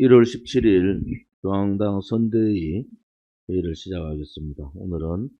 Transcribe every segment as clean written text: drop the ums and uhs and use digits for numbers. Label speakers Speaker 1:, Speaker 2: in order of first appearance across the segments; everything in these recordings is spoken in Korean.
Speaker 1: 1월 17일 중앙당 선대위 회의를 시작하겠습니다. 오늘은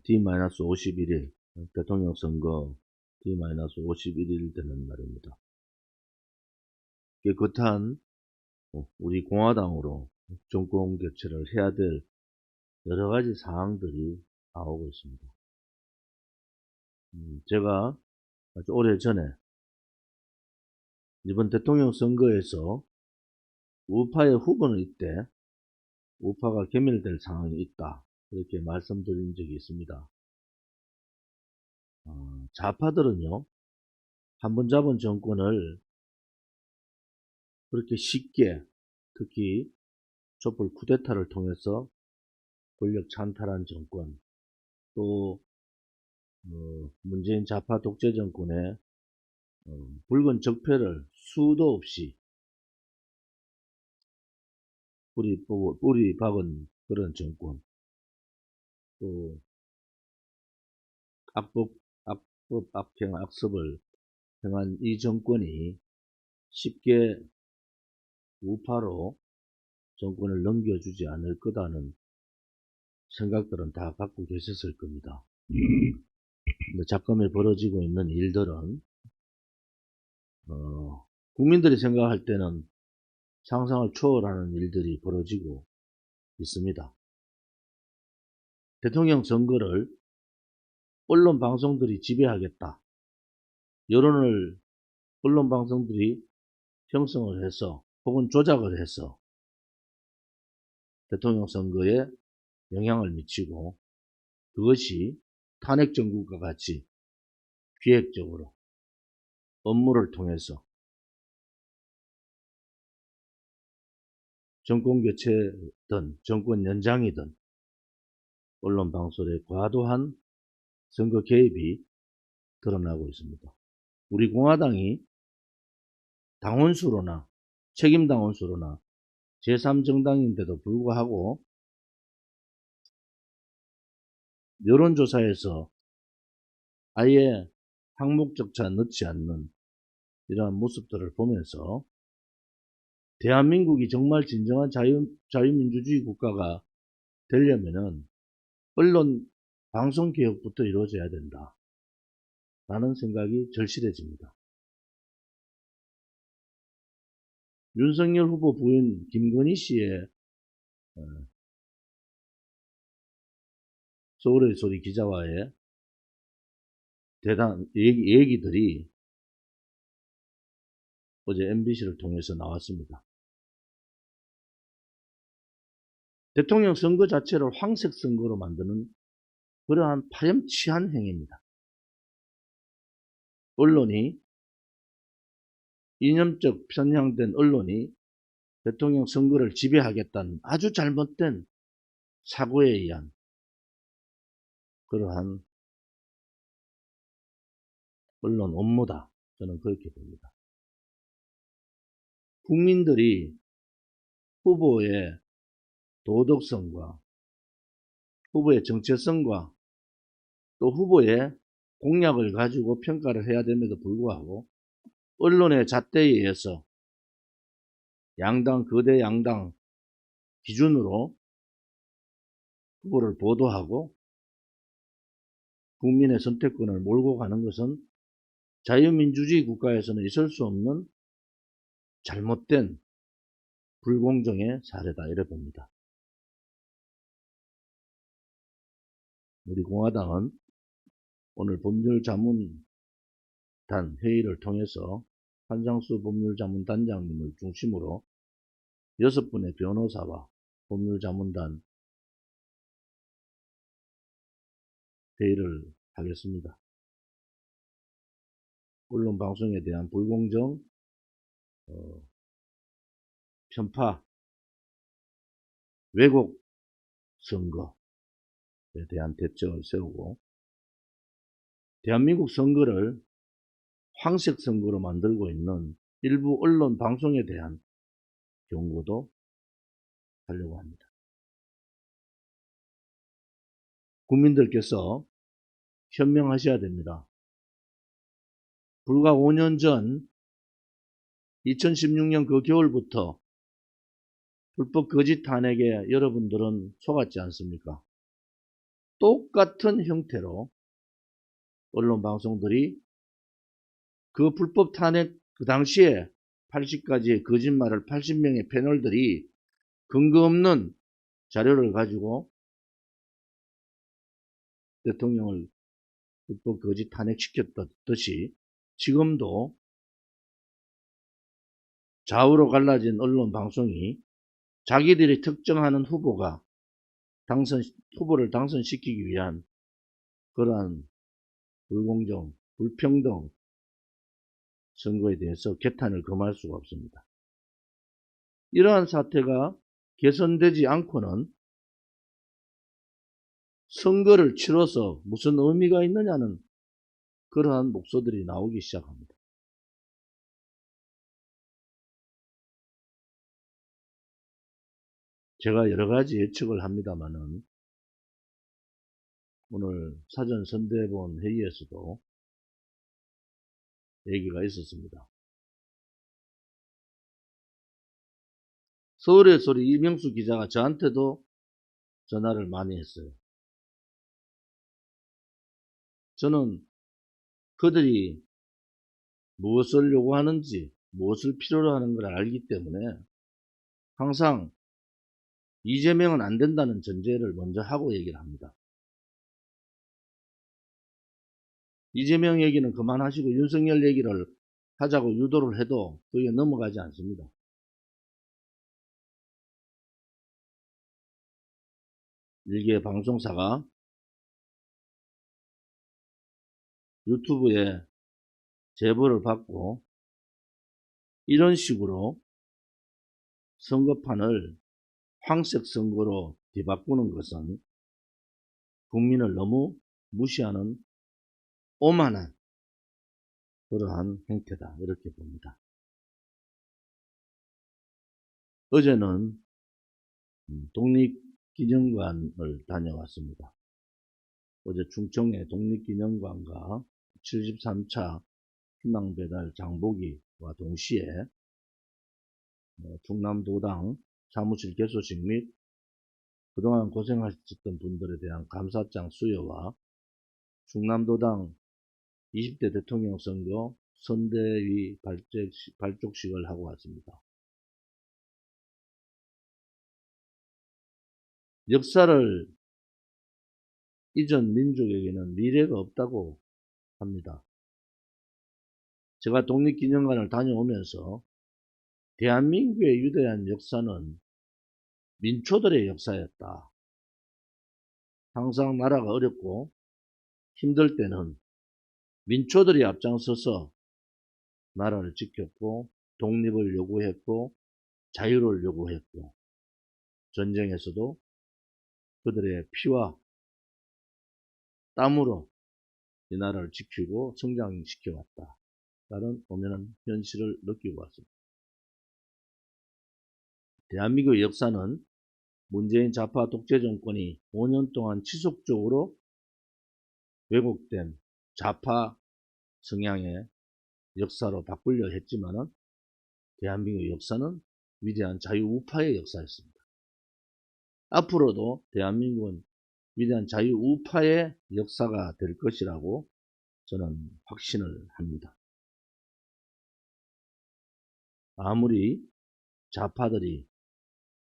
Speaker 1: D-51일 대통령 선거 D-51일 되는 날입니다. 깨끗한 우리 공화당으로 정권 교체를 해야 될 여러 가지 사항들이 나오고 있습니다. 제가 아주 오래전에 이번 대통령 선거에서 우파의 후보는 있대 우파가 괴멸될 상황이 있다 이렇게 말씀드린 적이 있습니다. 좌파들은요 한번 잡은 정권을 그렇게 쉽게 특히 촛불 쿠데타를 통해서 권력 찬탈한 정권 또 문재인 좌파 독재 정권의 붉은 적폐를 수도 없이 뿌리 박은 그런 정권 또 악법 악행 악습을 행한 이 정권이 쉽게 우파로 정권을 넘겨주지 않을 거다는 생각들은 다 갖고 계셨을 겁니다. 근데 작금에 벌어지고 있는 일들은 국민들이 생각할 때는 상상을 초월하는 일들이 벌어지고 있습니다. 대통령 선거를 언론 방송들이 지배하겠다. 여론을 언론 방송들이 형성을 해서 혹은 조작을 해서 대통령 선거에 영향을 미치고 그것이 탄핵 정국과 같이 기획적으로 업무를 통해서 정권 교체든 정권 연장이든 언론 방송의 과도한 선거 개입이 드러나고 있습니다. 우리 공화당이 당원수로나 책임 당원수로나 제3정당인데도 불구하고 여론조사에서 아예 항목조차 넣지 않는 이러한 모습들을 보면서 대한민국이 정말 진정한 자유민주주의 국가가 되려면은 언론 방송개혁부터 이루어져야 된다 라는 생각이 절실해집니다. 윤석열 후보 부인 김건희 씨의 서울의 소리 기자와의 얘기들이 어제 MBC를 통해서 나왔습니다. 대통령 선거 자체를 황색 선거로 만드는 그러한 파렴치한 행위입니다. 언론이 이념적 편향된 언론이 대통령 선거를 지배하겠다는 아주 잘못된 사고에 의한 그러한 언론 업무다. 저는 그렇게 봅니다. 국민들이 후보의 도덕성과 후보의 정체성과 또 후보의 공약을 가지고 평가를 해야 됨에도 불구하고 언론의 잣대에 의해서 거대 양당 기준으로 후보를 보도하고 국민의 선택권을 몰고 가는 것은 자유민주주의 국가에서는 있을 수 없는 잘못된 불공정의 사례다 이래 봅니다. 우리 공화당은 오늘 법률자문단 회의를 통해서 한상수 법률자문단장님을 중심으로 6분의 변호사와 법률자문단 회의를 하겠습니다. 언론 방송에 대한 불공정, 편파, 왜곡 선거에 대한 대책을 세우고 대한민국 선거를 황색 선거로 만들고 있는 일부 언론 방송에 대한 경고도 하려고 합니다. 국민들께서 현명하셔야 됩니다. 불과 5년 전 2016년 그 겨울부터 불법 거짓 탄핵에 여러분들은 속았지 않습니까? 똑같은 형태로 언론 방송들이 그 불법 탄핵 그 당시에 80가지의 거짓말을 80명의 패널들이 근거 없는 자료를 가지고 대통령을 불법 거짓 탄핵시켰듯이 지금도 좌우로 갈라진 언론 방송이 자기들이 특정하는 후보를 당선시키기 위한 그러한 불공정, 불평등 선거에 대해서 개탄을 금할 수가 없습니다. 이러한 사태가 개선되지 않고는 선거를 치러서 무슨 의미가 있느냐는 그러한 목소들이 나오기 시작합니다. 제가 여러 가지 예측을 합니다만은 오늘 사전 선대본 회의에서도 얘기가 있었습니다. 서울의 소리 이명수 기자가 저한테도 전화를 많이 했어요. 저는 그들이 무엇을 요구하는지, 무엇을 필요로 하는 걸 알기 때문에 항상 이재명은 안 된다는 전제를 먼저 하고 얘기를 합니다. 이재명 얘기는 그만하시고 윤석열 얘기를 하자고 유도를 해도 그게 넘어가지 않습니다. 일개 방송사가 유튜브에 제보를 받고 이런 식으로 선거판을 황색 선거로 뒤바꾸는 것은 국민을 너무 무시하는 오만한 그러한 행태다 이렇게 봅니다. 어제는 독립기념관을 다녀왔습니다. 어제 충청의 독립기념관과 73차 희망배달 장보기와 동시에 충남도당 사무실 개소식 및 그동안 고생하셨던 분들에 대한 감사장 수여와 충남도당 20대 대통령 선거 선대위 발족식을 하고 왔습니다. 역사를 잊은 민족에게는 미래가 없다고 합니다. 제가 독립기념관을 다녀오면서 대한민국의 위대한 역사는 민초들의 역사였다. 항상 나라가 어렵고 힘들 때는 민초들이 앞장서서 나라를 지켰고 독립을 요구했고 자유를 요구했고 전쟁에서도 그들의 피와 땀으로 이 나라를 지키고 성장시켜왔다. 라는 엄연한 현실을 느끼고 왔습니다. 대한민국의 역사는 문재인 좌파 독재 정권이 5년 동안 지속적으로 왜곡된 좌파 성향의 역사로 바꾸려 했지만은 대한민국의 역사는 위대한 자유우파의 역사였습니다. 앞으로도 대한민국은 위대한 자유우파의 역사가 될 것이라고 저는 확신을 합니다. 아무리 좌파들이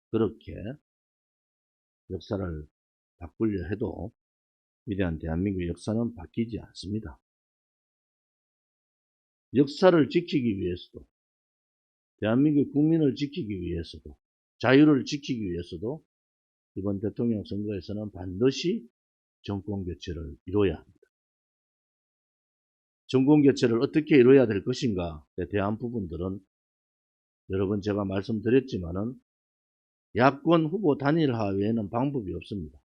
Speaker 1: 그렇게 역사를 바꾸려 해도 위대한 대한민국의 역사는 바뀌지 않습니다. 역사를 지키기 위해서도 대한민국 국민을 지키기 위해서도 자유를 지키기 위해서도 이번 대통령 선거에서는 반드시 정권교체를 이뤄야 합니다. 정권교체를 어떻게 이뤄야 될 것인가에 대한 부분들은 여러 번 제가 말씀드렸지만은 야권 후보 단일화 외에는 방법이 없습니다.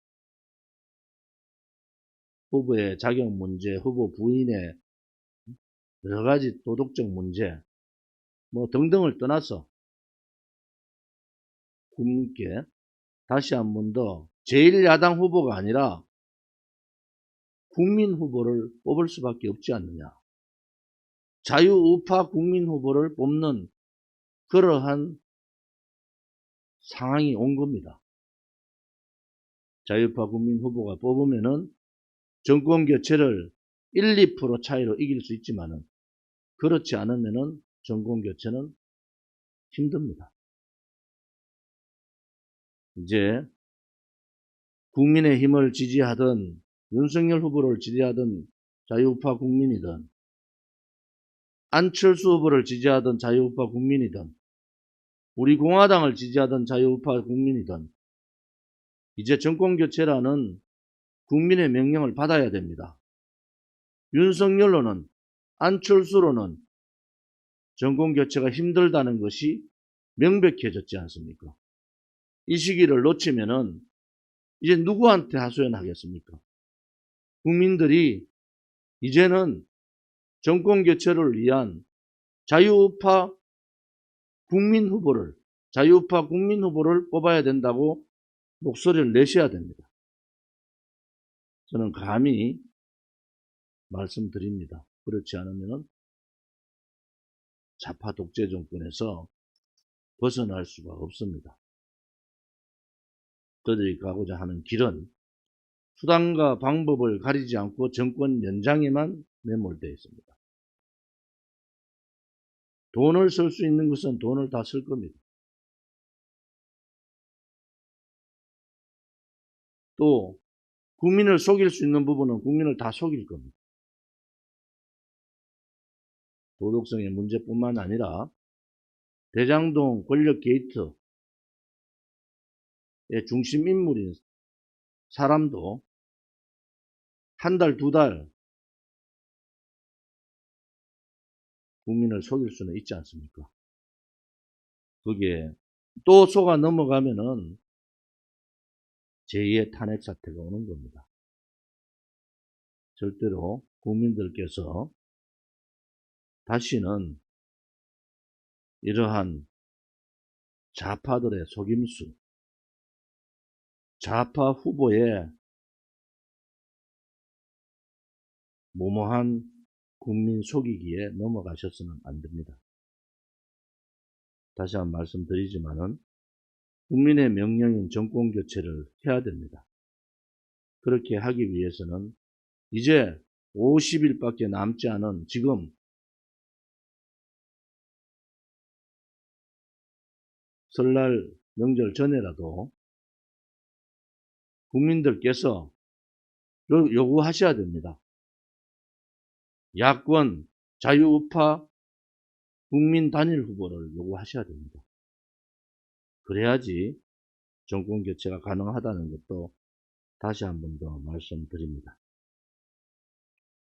Speaker 1: 후보의 자격 문제, 후보 부인의 여러 가지 도덕적 문제, 등등을 떠나서 국민께 다시 한 번 더 제1야당 후보가 아니라 국민 후보를 뽑을 수밖에 없지 않느냐. 자유우파 국민 후보를 뽑는 그러한 상황이 온 겁니다. 자유우파 국민 후보가 뽑으면은 정권 교체를 1, 2% 차이로 이길 수 있지만은 그렇지 않으면은 정권 교체는 힘듭니다. 이제 국민의힘을 지지하던 윤석열 후보를 지지하던 자유우파 국민이든 안철수 후보를 지지하던 자유우파 국민이든 우리 공화당을 지지하던 자유우파 국민이든 이제 정권교체라는 국민의 명령을 받아야 됩니다. 윤석열로는 안철수로는 정권교체가 힘들다는 것이 명백해졌지 않습니까? 이 시기를 놓치면은 이제 누구한테 하소연하겠습니까? 국민들이 이제는 정권교체를 위한 자유우파 국민 후보를 뽑아야 된다고 목소리를 내셔야 됩니다. 저는 감히 말씀드립니다. 그렇지 않으면 좌파 독재 정권에서 벗어날 수가 없습니다. 그들이 가고자 하는 길은 수단과 방법을 가리지 않고 정권 연장에만 매몰되어 있습니다. 돈을 쓸 수 있는 것은 돈을 다 쓸 겁니다. 또 국민을 속일 수 있는 부분은 국민을 다 속일 겁니다. 도덕성의 문제뿐만 아니라 대장동 권력 게이트의 중심 인물인 사람도 한 달, 두 달 국민을 속일 수는 있지 않습니까? 그게 또 속아 넘어가면은 제2의 탄핵 사태가 오는 겁니다. 절대로 국민들께서 다시는 이러한 좌파들의 속임수, 좌파 후보의 무모한 국민 속이기에 넘어가셔서는 안 됩니다. 다시 한번 말씀드리지만은 국민의 명령인 정권 교체를 해야 됩니다. 그렇게 하기 위해서는 이제 50일밖에 남지 않은 지금 설날 명절 전에라도 국민들께서 요구하셔야 됩니다. 야권 자유우파 국민 단일 후보를 요구하셔야 됩니다. 그래야지 정권 교체가 가능하다는 것도 다시 한 번 더 말씀드립니다.